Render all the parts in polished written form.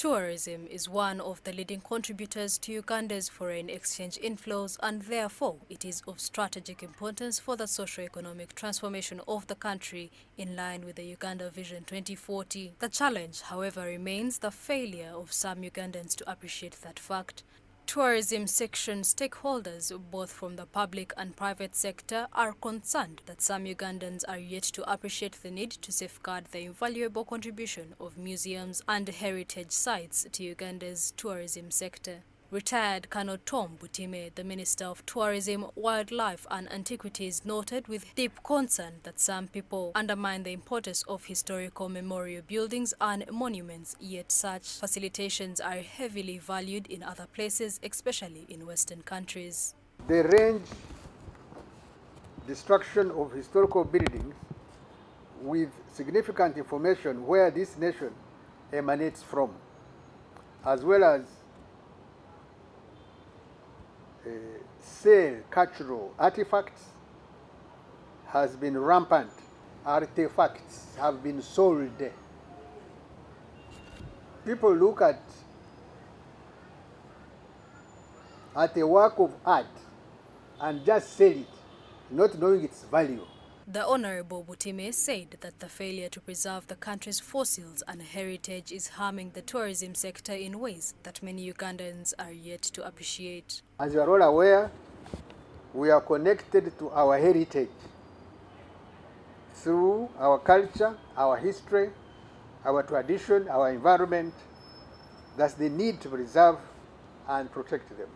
Tourism is one of the leading contributors to Uganda's foreign exchange inflows, and therefore it is of strategic importance for the socio-economic transformation of the country in line with the Uganda Vision 2040. The challenge, however, remains the failure of some Ugandans to appreciate that fact. Tourism section stakeholders, both from the public and private sector, are concerned that some Ugandans are yet to appreciate the need to safeguard the invaluable contribution of museums and heritage sites to Uganda's tourism sector. Retired Colonel Tom Butime, the Minister of Tourism, Wildlife and Antiquities, noted with deep concern that some people undermine the importance of historical memorial buildings and monuments, yet such facilitations are heavily valued in other places, especially in Western countries. The range destruction of historical buildings with significant information where this nation emanates from, as well as sale cultural artifacts has been rampant. Artifacts have been sold. People look at a work of art and just sell it, not knowing its value. The Honorable Butime said that the failure to preserve the country's fossils and heritage is harming the tourism sector in ways that many Ugandans are yet to appreciate. As you are all aware, we are connected to our heritage through our culture, our history, our tradition, our environment. That's the need to preserve and protect them.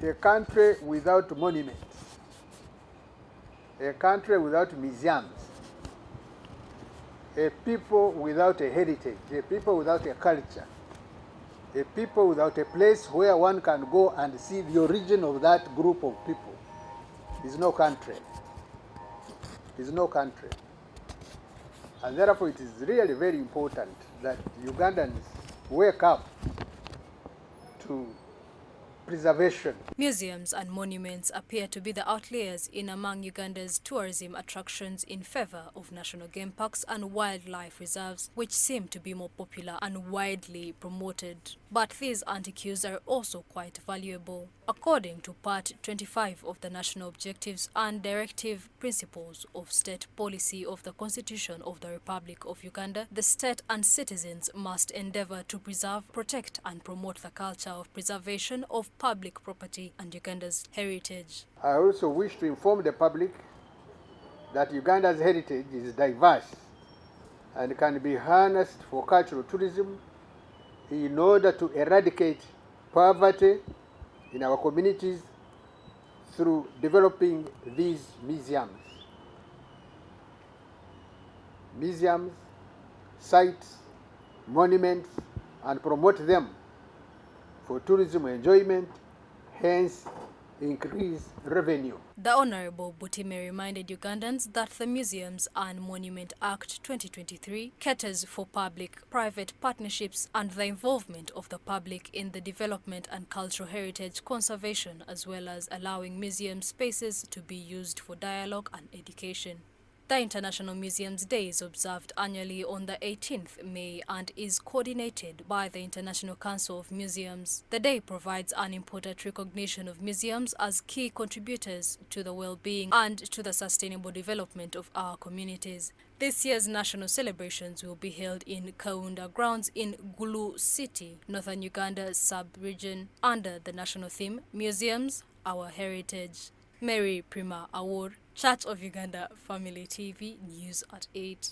A country without monuments, a country without museums, a people without a heritage, a people without a culture, a people without a place where one can go and see the origin of that group of people is no country. Is no country. And therefore it is really very important that Ugandans wake up to preservation. Museums and monuments appear to be the outliers in among Uganda's tourism attractions in favor of national game parks and wildlife reserves, which seem to be more popular and widely promoted. But these antiques are also quite valuable. According to Part 25 of the National Objectives and Directive Principles of State Policy of the Constitution of the Republic of Uganda, the state and citizens must endeavor to preserve, protect and promote the culture of preservation of public property and Uganda's heritage. I also wish to inform the public that Uganda's heritage is diverse and can be harnessed for cultural tourism in order to eradicate poverty in our communities through developing these museums. Museums, sites, monuments, and promote them for tourism enjoyment, hence increase revenue. The Honorable Butime reminded Ugandans that the Museums and Monument Act 2023 caters for public-private partnerships and the involvement of the public in the development and cultural heritage conservation, as well as allowing museum spaces to be used for dialogue and education. The International Museums Day is observed annually on the 18th May and is coordinated by the International Council of Museums. The day provides an important recognition of museums as key contributors to the well-being and to the sustainable development of our communities. This year's national celebrations will be held in Kaunda grounds in Gulu City, Northern Uganda sub-region, under the national theme, Museums, Our Heritage. Mary Prima Award, Church of Uganda Family TV, News at 8.